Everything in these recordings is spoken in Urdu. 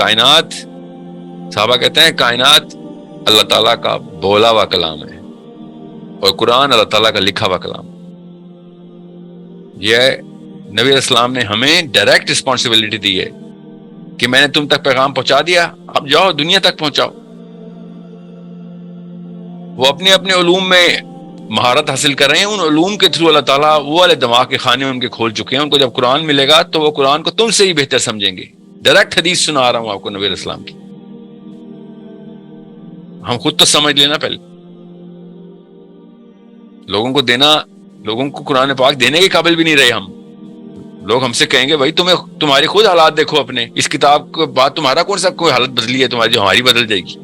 کائنات، صحابہ کہتے ہیں کائنات اللہ تعالیٰ کا بولا ہوا کلام ہے اور قرآن اللہ تعالیٰ کا لکھا ہوا کلام. یہ نبی علیہ السلام نے ہمیں ڈائریکٹ رسپانسبلٹی دی ہے کہ میں نے تم تک پیغام پہنچا دیا، اب جاؤ دنیا تک پہنچاؤ. وہ اپنے اپنے علوم میں مہارت حاصل کر رہے ہیں، ان علوم کے تھرو اللہ تعالیٰ وہ والے دماغ کے خانے ان کے کھول چکے ہیں. ان کو جب قرآن ملے گا تو وہ قرآن کو تم سے ہی بہتر سمجھیں گے. ڈائریکٹ حدیث سنا رہا ہوں آپ کو نبی علیہ السلام کی. ہم خود تو سمجھ لینا پہلے. لوگوں کو دینا، لوگوں کو قرآن پاک دینے کے قابل بھی نہیں رہے ہم. لوگ ہم سے کہیں گے بھائی تمہاری خود حالات دیکھو اپنے، اس کتاب کے بعد تمہارا کون سا کوئی حالت بدلی ہے تمہاری جو ہماری بدل جائے گی.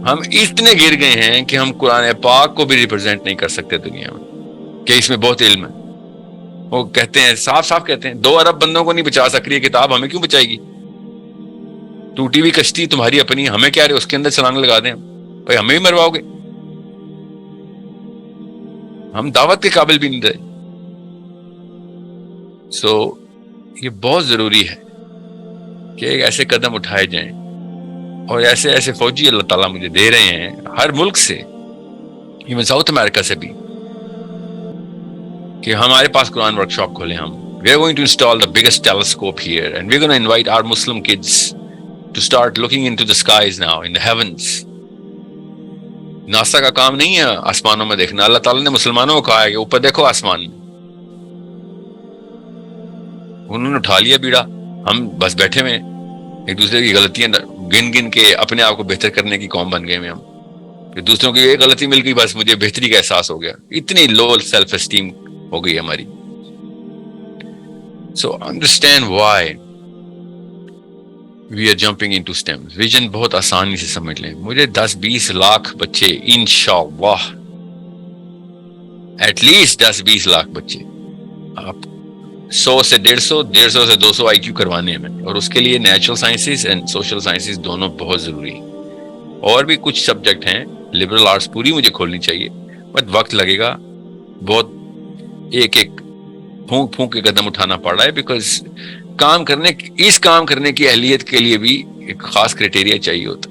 ہم اتنے گر گئے ہیں کہ ہم قرآن پاک کو بھی ریپرزینٹ نہیں کر سکتے دنیا میں کہ اس میں بہت علم ہے. وہ کہتے ہیں صاف صاف کہتے ہیں 2 ارب بندوں کو نہیں بچا سک رہی ہے کتاب، ہمیں کیوں بچائے گی؟ ٹوٹی ہوئی کشتی تمہاری اپنی، ہمیں کیا رہے اس کے اندر چھلانگ لگا دیں بھائی، ہمیں بھی مرواؤ گے. ہم دعوت کے قابل بھی نہیں رہے. یہ بہت ضروری ہے کہ ایک ایسے قدم اٹھائے جائیں، اور ایسے ایسے فوجی اللہ تعالیٰ مجھے دے رہے ہیں ہر ملک سے، ایون ساؤتھ امریکہ سے بھی، کہ ہمارے پاس قرآن ورک شاپ کھولیں. ہم we are going to install the biggest telescope here and we're going to invite our Muslim kids to start looking into the skies now, in the heavens. NASA کا کام نہیں ہے آسمانوں میں دیکھنا. اللہ تعالیٰ نے مسلمانوں کو کہا ہے کہ اوپر دیکھو آسمان میں. انہوں نے اٹھا لیا بیڑا، ہم بس بیٹھے ہوئے ایک دوسرے کی غلطیاں گن گن کے اپنے آپ کو بہتر کرنے کی قوم بن گئے ہیں. ہم کہ دوسروں کی ایک غلطی مل گئی بس مجھے بہتری کا احساس ہو گیا. اتنی لو سیلف اسٹیم ہو گئی ہماری. So understand why we are jumping into STEM. Vision بہت آسانی سے سمجھ لیں. مجھے 10-20 لاکھ بچے انشاءاللہ، ایٹ لیسٹ 10-20 لاکھ بچے، آپ 100 سے 150، 150 سے 200 آئی کیو کروانے ہیں. اور اس کے لیے natural sciences and social sciences دونوں بہت ضروری ہیں. اور بھی کچھ سبجیکٹ ہیں، لبرل آرٹس پوری مجھے کھولنی چاہیے، بٹ وقت لگے گا. بہت ایک پھونک پھونک کے قدم اٹھانا پڑ رہا ہے، بیکاز اس کام کرنے کی اہلیت کے لیے بھی ایک خاص کرائٹیریا چاہیے ہوتا.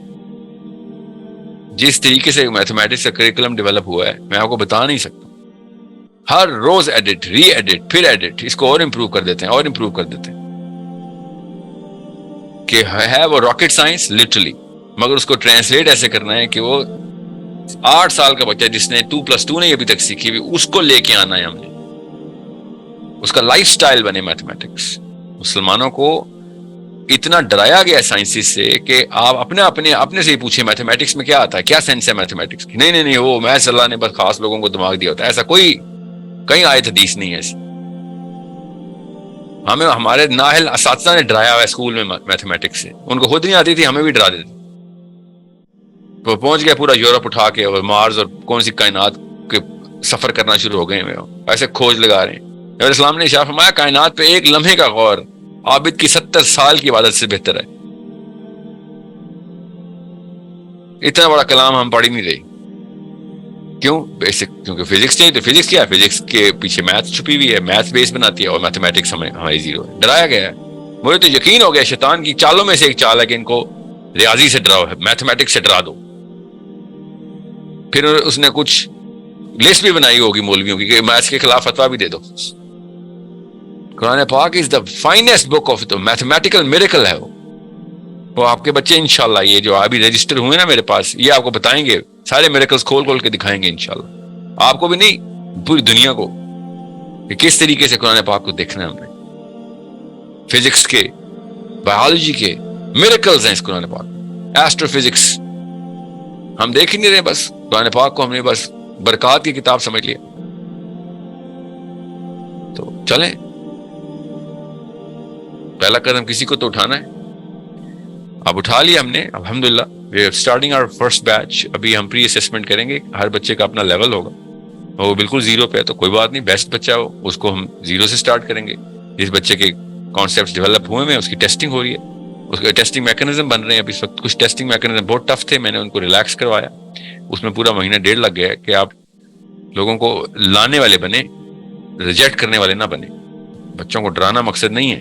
جس طریقے سے میتھمیٹکس کا کریکولم ڈیولپ ہوا ہے میں آپ کو بتا نہیں سکتا. ہر روز ایڈٹ، ری ایڈٹ، پھر ایڈٹ، اس کو اور امپروو کر دیتے ہیں اور امپروو کر دیتے ہیں. کہ ہے وہ راکٹ سائنس لٹرلی، مگر اس کو ٹرانسلیٹ ایسے کرنا ہے کہ وہ 8 سال کا بچہ جس نے 2+2 نہیں ابھی تک سیکھی ہوئی، اس کو لے کے آنا ہے ہم نے. اس کا لائف سٹائل بنے میتھمیٹکس. مسلمانوں کو اتنا ڈرایا گیا سائنسز سے کہ آپ اپنے سے ہی پوچھیں میتھمیٹکس میں کیا آتا ہے، کیا سینس ہے میتھمیٹکس کی. نہیں وہ میتھس اللہ نے بس خاص لوگوں کو دماغ دیا ہوتا ہے. ایسا کوئی کہیں آیت حدیث نہیں ہے ایسی. ہمیں ہمارے نااہل اساتذہ نے ڈرایا ہوا ہے اسکول میں میتھمیٹکس سے. ان کو خود نہیں آتی تھی، ہمیں بھی ڈرا دیتے. وہ پہنچ گیا پورا یورپ اٹھا کے، اور مارز اور کون سی کائنات کے سفر کرنا شروع ہو گئے ہیں، ایسے کھوج لگا رہے ہیں. نبی اسلام نے ارشاد فرمایا کائنات پہ ایک لمحے کا غور عابد کی 70 سال کی عبادت سے بہتر ہے. اتنا بڑا کلام ہم پڑھ ہی نہیں رہے. کیوں؟ بیسک، کیونکہ فزکس چاہیے. تو فزکس کیا ہے؟ فزکس کے پیچھے میتھ چھپی ہوئی ہے، میتھ بیس بناتی ہے، اور میتھمیٹکس ہماری زیرو ہے. ڈرایا گیا ہے. مجھے تو یقین ہو گیا شیطان کی چالوں میں سے ایک چال ہے کہ ان کو ریاضی سے ڈراؤ، میتھمیٹکس سے ڈرا دو. پھر اس نے کچھ لسٹ بھی بنائی ہوگی مولویوں کی کہ میتھس کے خلاف فتویٰ بھی دے دو. قرآن پاک is the finest book of the mathematical miracle ہے. وہ آپ کے بچے انشاءاللہ یہ جو ابھی رجسٹر ہوئے نا میرے پاس، یہ آپ کو بتائیں گے سارے میریکلز کھول کے دکھائیں گے انشاءاللہ. آپ کو بھی نہیں، پوری دنیا کو، کہ کس طریقے سے قرآن پاک کو دیکھنا ہے ہم نے. فزکس کے، بایولوجی کے میریکلز ہیں اس قرآن پاک. ایسٹرو فزکس ہم دیکھ ہی نہیں رہے، بس قرآن پاک کو ہم نے بس برکات کی کتاب سمجھ لیا. تو چلیں، پہلا قدم کسی کو تو اٹھانا ہے. اب اٹھا لیا ہم نے الحمدللہ. We are starting our first batch. ابھی ہم پری اسسمنٹ کریں گے، ہر بچے کا اپنا لیول ہوگا. وہ بالکل زیرو پہ ہے تو کوئی بات نہیں، بیسٹ بچہ ہو اس کو ہم زیرو سے سٹارٹ کریں گے. جس بچے کے کانسیپٹس ڈیولپ ہوئے ہیں اس کی ٹیسٹنگ ہو رہی ہے، اس کے ٹیسٹنگ میکینزم بن رہے ہیں. ابھی اس وقت کچھ ٹیسٹنگ میکینزم بہت ٹف تھے، میں نے ان کو ریلیکس کروایا. اس میں پورا مہینہ 1.5 لگ گیا کہ آپ لوگوں کو لانے والے بنے، ریجیکٹ کرنے والے نہ بنے. بچوں کو ڈرانا مقصد نہیں ہے،